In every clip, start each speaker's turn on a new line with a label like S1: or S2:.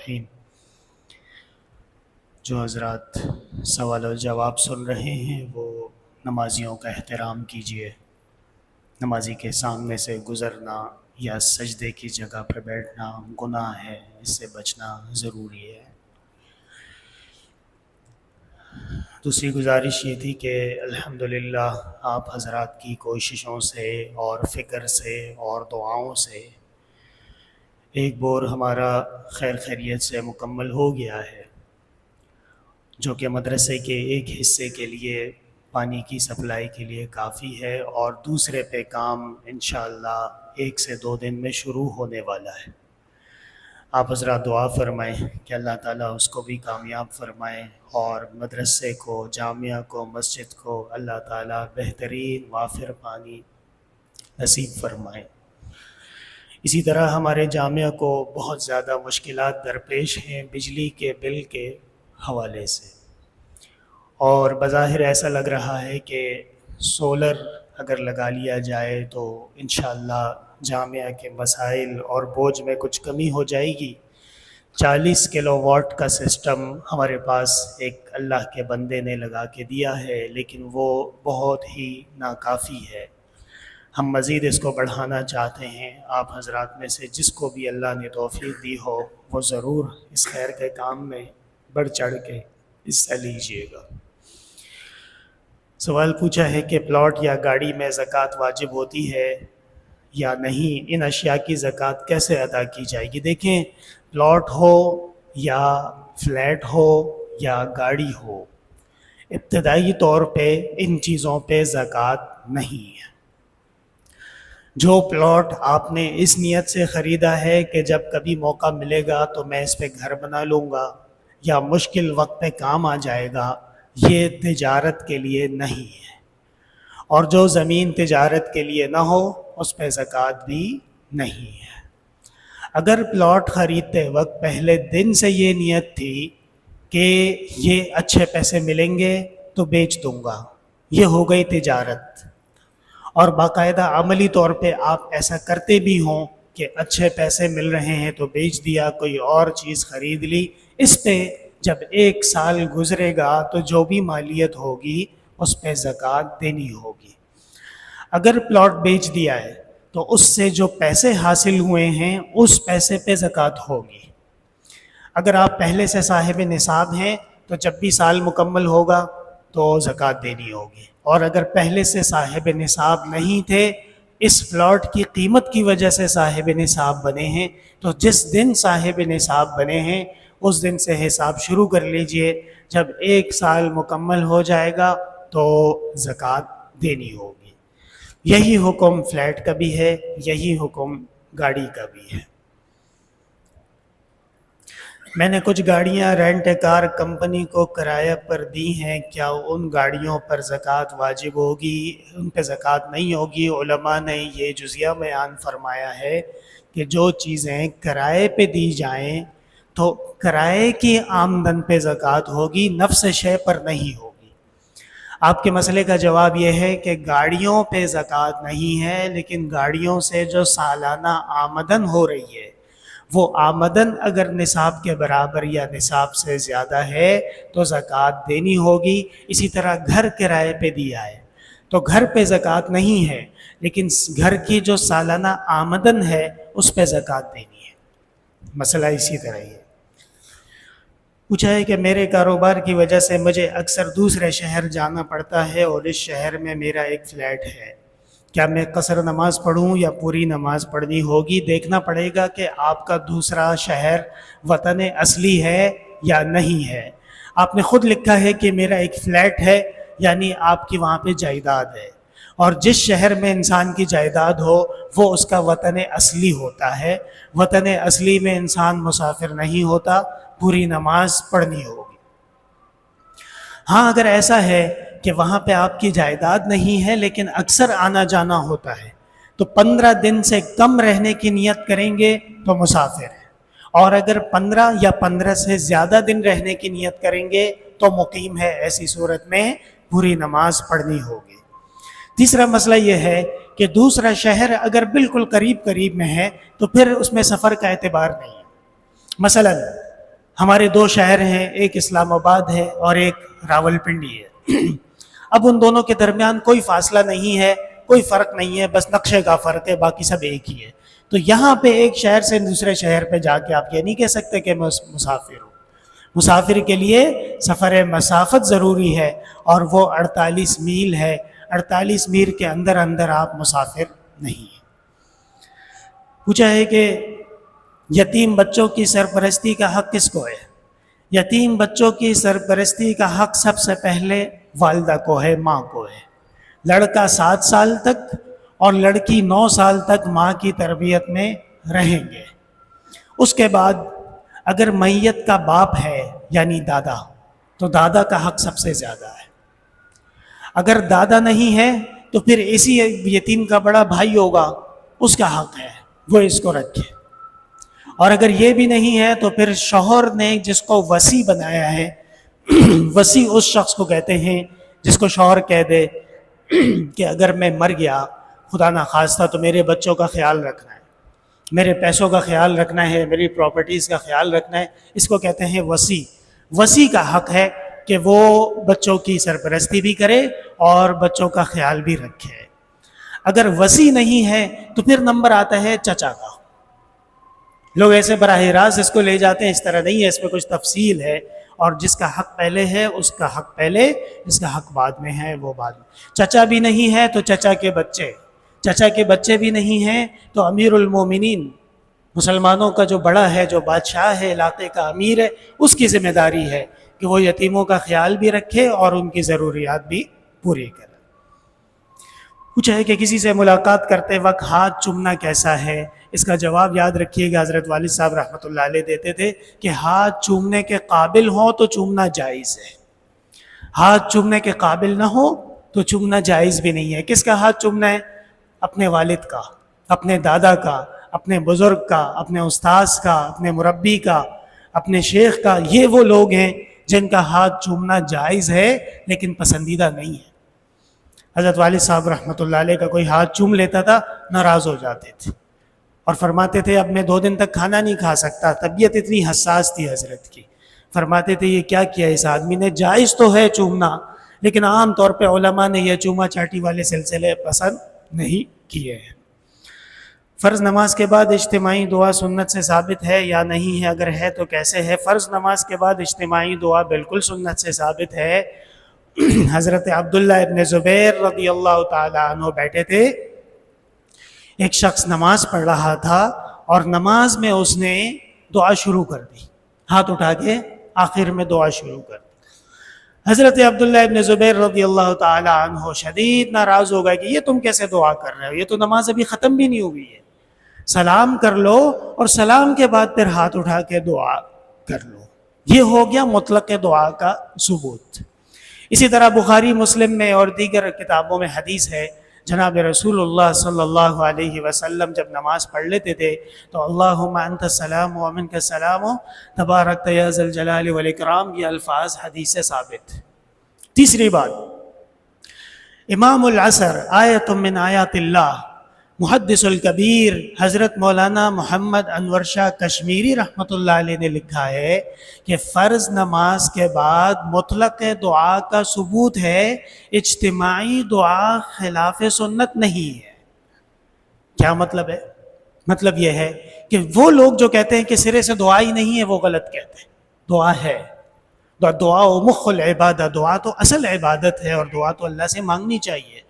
S1: الرحیم۔ جو حضرات سوال و جواب سن رہے ہیں وہ نمازیوں کا احترام کیجیے۔ نمازی کے سامنے سے گزرنا یا سجدے کی جگہ پر بیٹھنا گناہ ہے، اس سے بچنا ضروری ہے۔ دوسری گزارش یہ تھی کہ الحمدللہ آپ حضرات کی کوششوں سے اور فکر سے اور دعاؤں سے ایک بور ہمارا خیر خیریت سے مکمل ہو گیا ہے، جو کہ مدرسے کے ایک حصے کے لیے پانی کی سپلائی کے لیے کافی ہے، اور دوسرے پہ کام انشاءاللہ 1 سے 2 دن میں شروع ہونے والا ہے۔ آپ حضرات دعا فرمائیں کہ اللہ تعالیٰ اس کو بھی کامیاب فرمائیں، اور مدرسے کو، جامعہ کو، مسجد کو اللہ تعالیٰ بہترین وافر پانی نصیب فرمائیں۔ اسی طرح ہمارے جامعہ کو بہت زیادہ مشکلات درپیش ہیں بجلی کے بل کے حوالے سے، اور بظاہر ایسا لگ رہا ہے کہ سولر اگر لگا لیا جائے تو انشاءاللہ جامعہ کے مسائل اور بوجھ میں کچھ کمی ہو جائے گی۔ 40 کلو واٹ کا سسٹم ہمارے پاس ایک اللہ کے بندے نے لگا کے دیا ہے، لیکن وہ بہت ہی ناکافی ہے۔ ہم مزید اس کو بڑھانا چاہتے ہیں۔ آپ حضرات میں سے جس کو بھی اللہ نے توفیق دی ہو وہ ضرور اس خیر کے کام میں بڑھ چڑھ کے حصہ لیجیے گا۔ سوال پوچھا ہے کہ پلاٹ یا گاڑی میں زکوٰۃ واجب ہوتی ہے یا نہیں، ان اشیاء کی زکوٰۃ کیسے ادا کی جائے گی؟ دیکھیں، پلاٹ ہو یا فلیٹ ہو یا گاڑی ہو، ابتدائی طور پہ ان چیزوں پہ زکوٰۃ نہیں ہے۔ جو پلاٹ آپ نے اس نیت سے خریدا ہے کہ جب کبھی موقع ملے گا تو میں اس پہ گھر بنا لوں گا یا مشکل وقت پہ کام آ جائے گا، یہ تجارت کے لیے نہیں ہے۔ اور جو زمین تجارت کے لیے نہ ہو اس پہ زکوٰۃ بھی نہیں ہے۔ اگر پلاٹ خریدتے وقت پہلے دن سے یہ نیت تھی کہ یہ اچھے پیسے ملیں گے تو بیچ دوں گا، یہ ہو گئی تجارت، اور باقاعدہ عملی طور پہ آپ ایسا کرتے بھی ہوں کہ اچھے پیسے مل رہے ہیں تو بیچ دیا، کوئی اور چیز خرید لی، اس پہ جب 1 سال گزرے گا تو جو بھی مالیت ہوگی اس پہ زکوٰۃ دینی ہوگی۔ اگر پلاٹ بیچ دیا ہے تو اس سے جو پیسے حاصل ہوئے ہیں اس پیسے پہ زکوٰۃ ہوگی۔ اگر آپ پہلے سے صاحب نصاب ہیں تو جب بھی سال مکمل ہوگا تو زکوٰۃ دینی ہوگی، اور اگر پہلے سے صاحب نصاب نہیں تھے، اس پلاٹ کی قیمت کی وجہ سے صاحب نصاب بنے ہیں، تو جس دن صاحب نصاب بنے ہیں اس دن سے حساب شروع کر لیجئے۔ جب 1 سال مکمل ہو جائے گا تو زکوٰۃ دینی ہوگی۔ یہی حکم فلیٹ کا بھی ہے، یہی حکم گاڑی کا بھی ہے۔ میں نے کچھ گاڑیاں رینٹ کار کمپنی کو کرایہ پر دی ہیں، کیا ان گاڑیوں پر زکوٰۃ واجب ہوگی؟ ان پہ زکوٰۃ نہیں ہوگی۔ علماء نے یہ جزیہ بیان فرمایا ہے کہ جو چیزیں کرائے پہ دی جائیں تو کرائے کی آمدن پہ زکوٰۃ ہوگی، نفس شے پر نہیں ہوگی۔ آپ کے مسئلے کا جواب یہ ہے کہ گاڑیوں پہ زکوٰۃ نہیں ہے، لیکن گاڑیوں سے جو سالانہ آمدن ہو رہی ہے وہ آمدن اگر نصاب کے برابر یا نصاب سے زیادہ ہے تو زکوٰۃ دینی ہوگی۔ اسی طرح گھر کرائے پہ دیا ہے تو گھر پہ زکوٰۃ نہیں ہے، لیکن گھر کی جو سالانہ آمدن ہے اس پہ زکوٰۃ دینی ہے۔ مسئلہ اسی طرح ہی ہے۔ پوچھا ہے کہ میرے کاروبار کی وجہ سے مجھے اکثر دوسرے شہر جانا پڑتا ہے اور اس شہر میں میرا ایک فلیٹ ہے، کیا میں قصر نماز پڑھوں یا پوری نماز پڑھنی ہوگی؟ دیکھنا پڑے گا کہ آپ کا دوسرا شہر وطن اصلی ہے یا نہیں ہے۔ آپ نے خود لکھا ہے کہ میرا ایک فلیٹ ہے، یعنی آپ کی وہاں پہ جائیداد ہے، اور جس شہر میں انسان کی جائیداد ہو وہ اس کا وطن اصلی ہوتا ہے۔ وطن اصلی میں انسان مسافر نہیں ہوتا، پوری نماز پڑھنی ہوگی۔ ہاں، اگر ایسا ہے کہ وہاں پہ آپ کی جائیداد نہیں ہے لیکن اکثر آنا جانا ہوتا ہے تو 15 دن سے کم رہنے کی نیت کریں گے تو مسافر ہیں، اور اگر 15 یا 15 سے زیادہ دن رہنے کی نیت کریں گے تو مقیم ہے۔ ایسی صورت میں پوری نماز پڑھنی ہوگی۔ تیسرا مسئلہ یہ ہے کہ دوسرا شہر اگر بالکل قریب میں ہے تو پھر اس میں سفر کا اعتبار نہیں ہے۔ مثلا ہمارے دو شہر ہیں، ایک اسلام آباد ہے اور ایک راول پنڈی ہے۔ اب ان دونوں کے درمیان کوئی فاصلہ نہیں ہے، کوئی فرق نہیں ہے، بس نقشے کا فرق ہے، باقی سب ایک ہی ہے۔ تو یہاں پہ ایک شہر سے دوسرے شہر پہ جا کے آپ یہ نہیں کہہ سکتے کہ میں مسافر ہوں۔ مسافر کے لیے سفر مسافت ضروری ہے، اور وہ 48 میل ہے۔ 48 میل کے اندر اندر آپ مسافر نہیں ہیں۔ پوچھا ہے کہ یتیم بچوں کی سرپرستی کا حق کس کو ہے؟ یتیم بچوں کی سرپرستی کا حق سب سے پہلے والدہ کو ہے، ماں کو ہے۔ لڑکا 7 سال تک اور لڑکی 9 سال تک ماں کی تربیت میں رہیں گے۔ اس کے بعد اگر میت کا باپ ہے یعنی دادا، تو دادا کا حق سب سے زیادہ ہے۔ اگر دادا نہیں ہے تو پھر اسی یتیم کا بڑا بھائی ہوگا، اس کا حق ہے، وہ اس کو رکھے۔ اور اگر یہ بھی نہیں ہے تو پھر شوہر نے جس کو وصی بنایا ہے، وصی اس شخص کو کہتے ہیں جس کو شوہر کہہ دے کہ اگر میں مر گیا خدا نخواستہ تو میرے بچوں کا خیال رکھنا ہے، میرے پیسوں کا خیال رکھنا ہے، میری پراپرٹیز کا خیال رکھنا ہے، اس کو کہتے ہیں وصی۔ وصی کا حق ہے کہ وہ بچوں کی سرپرستی بھی کرے اور بچوں کا خیال بھی رکھے۔ اگر وصی نہیں ہے تو پھر نمبر آتا ہے چچا کا۔ لوگ ایسے براہ راست اس کو لے جاتے ہیں، اس طرح نہیں ہے، اس میں کچھ تفصیل ہے، اور جس کا حق پہلے ہے اس کا حق پہلے، جس کا حق بعد میں ہے وہ بعد میں۔ چچا بھی نہیں ہے تو چچا کے بچے، چچا کے بچے بھی نہیں ہیں تو امیر المومنین، مسلمانوں کا جو بڑا ہے، جو بادشاہ ہے، علاقے کا امیر ہے، اس کی ذمہ داری ہے کہ وہ یتیموں کا خیال بھی رکھے اور ان کی ضروریات بھی پوری کرے۔ پوچھا ہے کہ کسی سے ملاقات کرتے وقت ہاتھ چومنا کیسا ہے؟ اس کا جواب یاد رکھیے گا، حضرت والد صاحب رحمۃ اللہ علیہ دیتے تھے کہ ہاتھ چومنے کے قابل ہوں تو چومنا جائز ہے، ہاتھ چومنے کے قابل نہ ہو تو چومنا جائز بھی نہیں ہے۔ کس کا ہاتھ چومنا ہے؟ اپنے والد کا، اپنے دادا کا، اپنے بزرگ کا، اپنے استاذ کا، اپنے مربی کا، اپنے شیخ کا۔ یہ وہ لوگ ہیں جن کا ہاتھ چومنا جائز ہے لیکن پسندیدہ نہیں ہے۔ حضرت والد صاحب رحمۃ اللہ علیہ کا کوئی ہاتھ چوم لیتا تھا، ناراض ہو جاتے تھے اور فرماتے تھے اب میں 2 دن تک کھانا نہیں کھا سکتا۔ طبیعت اتنی حساس تھی حضرت کی، فرماتے تھے یہ کیا کیا اس آدمی نے؟ جائز تو ہے چومنا، لیکن عام طور پہ علماء نے یہ چوما چاٹی والے سلسلے پسند نہیں کیے ہیں۔ فرض نماز کے بعد اجتماعی دعا سنت سے ثابت ہے یا نہیں ہے؟ اگر ہے تو کیسے ہے؟ فرض نماز کے بعد اجتماعی دعا بالکل سنت سے ثابت ہے۔ حضرت عبداللہ ابن زبیر رضی اللہ تعالیٰ عنہ بیٹھے تھے، ایک شخص نماز پڑھ رہا تھا اور نماز میں اس نے دعا شروع کر دی، ہاتھ اٹھا کے آخر میں دعا شروع کر دی۔ حضرت عبداللہ ابن زبیر رضی اللہ تعالیٰ عنہ شدید ناراض ہو گئے کہ یہ تم کیسے دعا کر رہے ہو، یہ تو نماز ابھی ختم بھی نہیں ہوئی ہے، سلام کر لو اور سلام کے بعد پھر ہاتھ اٹھا کے دعا کر لو۔ یہ ہو گیا مطلق دعا کا ثبوت۔ اسی طرح بخاری مسلم میں اور دیگر کتابوں میں حدیث ہے، جناب رسول اللہ صلی اللہ علیہ وسلم جب نماز پڑھ لیتے تھے تو اللہم انت السلام و منک السلام تبارک یا ذی الجلال والاکرام، یہ الفاظ حدیث سے ثابت۔ تیسری بات، امام العصر آیت من آیات اللہ، محدث الکبیر حضرت مولانا محمد انور شاہ کشمیری رحمۃ اللہ علیہ نے لکھا ہے کہ فرض نماز کے بعد مطلق دعا کا ثبوت ہے، اجتماعی دعا خلاف سنت نہیں ہے۔ کیا مطلب ہے؟ مطلب یہ ہے کہ وہ لوگ جو کہتے ہیں کہ سرے سے دعا ہی نہیں ہے وہ غلط کہتے ہیں، دعا ہے۔ دعا و مخ العبادہ، دعا تو اصل عبادت ہے اور دعا تو اللہ سے مانگنی چاہیے۔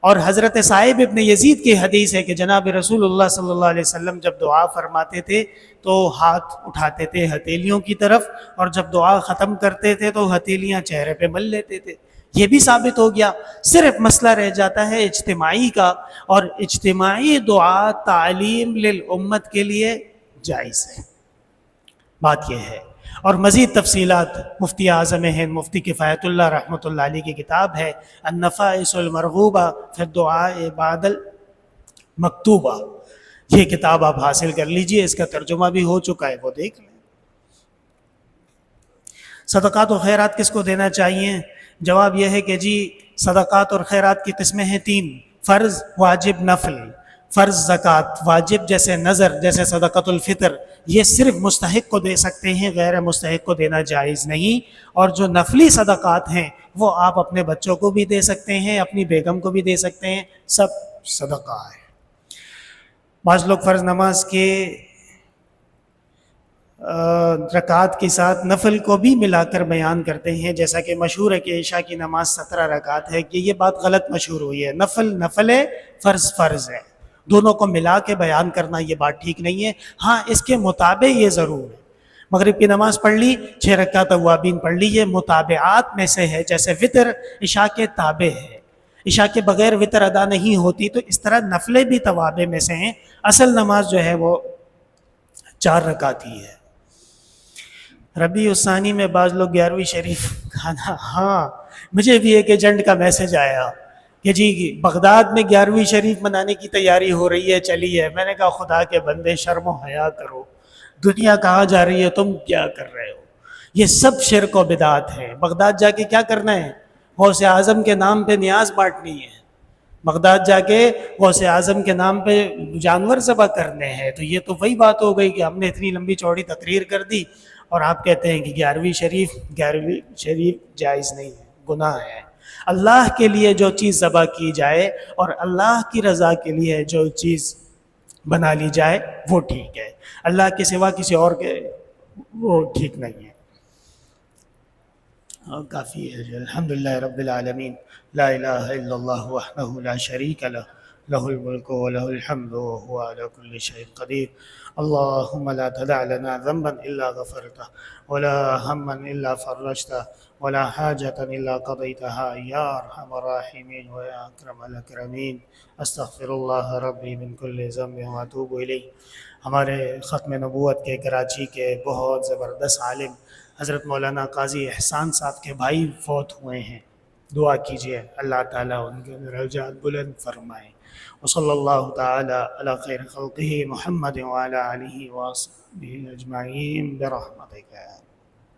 S1: اور حضرت صاحب ابن یزید کی حدیث ہے کہ جناب رسول اللہ صلی اللہ علیہ وسلم جب دعا فرماتے تھے تو ہاتھ اٹھاتے تھے ہتھیلیوں کی طرف، اور جب دعا ختم کرتے تھے تو ہتھیلیاں چہرے پہ مل لیتے تھے۔ یہ بھی ثابت ہو گیا، صرف مسئلہ رہ جاتا ہے اجتماعی کا، اور اجتماعی دعا تعلیم للامت کے لیے جائز ہے۔ بات یہ ہے، اور مزید تفصیلات مفتی اعظم ہند مفتی کفایت اللہ رحمۃ اللہ علیہ کی کتاب ہے النفائس المرغوبہ فی الدعاء بعد المکتوبہ، یہ کتاب آپ حاصل کر لیجئے، اس کا ترجمہ بھی ہو چکا ہے، وہ دیکھ لیں۔ صدقات و خیرات کس کو دینا چاہیے؟ جواب یہ ہے کہ جی صدقات اور خیرات کی قسمیں ہیں 3، فرض، واجب، نفل۔ فرض زکوٰۃ واجب جیسے نذر جیسے صدقۃ الفطر یہ صرف مستحق کو دے سکتے ہیں، غیر مستحق کو دینا جائز نہیں. اور جو نفلی صدقات ہیں وہ آپ اپنے بچوں کو بھی دے سکتے ہیں، اپنی بیگم کو بھی دے سکتے ہیں، سب صدقہ ہے. بعض لوگ فرض نماز کے رکعات کے ساتھ نفل کو بھی ملا کر بیان کرتے ہیں، جیسا کہ مشہور ہے کہ عشاء کی نماز 17 رکعات ہے، کہ یہ بات غلط مشہور ہوئی ہے. نفل نفل ہے، فرض فرض ہے، دونوں کو ملا کے بیان کرنا یہ بات ٹھیک نہیں ہے. ہاں اس کے مطابق یہ ضرور ہے، مغرب کی نماز پڑھ لی، 6 رکعت اوابین پڑھ لی، یہ متابعات میں سے ہے. جیسے وطر عشاء کے تابع ہے، عشاء کے بغیر وطر ادا نہیں ہوتی، تو اس طرح نفلیں بھی توابع میں سے ہیں. اصل نماز جو ہے وہ 4 رکعت ہی ہے. ربیع الثانی میں بعض لوگ 11ویں شریف کھانا، ہاں مجھے بھی ایک ایجنٹ کا میسج آیا کہ جی بغداد میں 11ویں شریف منانے کی تیاری ہو رہی ہے، چلیے. میں نے کہا خدا کے بندے شرم و حیا کرو، دنیا کہاں جا رہی ہے، تم کیا کر رہے ہو؟ یہ سب شرک و بدعت ہے. بغداد جا کے کیا کرنا ہے؟ غوث اعظم کے نام پہ نیاز بانٹنی ہے. بغداد جا کے غوث اعظم کے نام پہ جانور ذبح کرنے ہیں. تو یہ تو وہی بات ہو گئی کہ ہم نے اتنی لمبی چوڑی تقریر کر دی اور آپ کہتے ہیں کہ 11ویں شریف جائز نہیں ہے، گناہ ہے. اللہ کے لیے جو چیز ذبح کی جائے اور اللہ کی رضا کے لیے جو چیز بنا لی جائے وہ ٹھیک ہے، اللہ کے سوا کسی اور کے وہ ٹھیک نہیں ہے. کافی ہے. الحمدللہ رب العالمین، لا الہ الا اللہ وحدہ لا شریک لہ، لہ الملک ولہ الحمد وهو على كل شيء قدیر. اللهم لا تدع لنا ذنبا الا غفرته ولا هما الا فرجته ولا حاجة الا قضيتها يا ارحم الراحمين ويا اکرم الاکرمین. استغفر اللہ ربی من كل ذنب واتوب الیہ. ہمارے ختم نبوت کے کراچی کے بہت زبردست عالم حضرت مولانا قاضی احسان صاحب کے بھائی فوت ہوئے ہیں. دعا کیجیے اللہ تعالیٰ ان کے درجات بلند فرمائے. وصلی اللہ تعالی علی خیر خلقہ محمد وعلی آلہ وصحبہ اجمعین برحمتک.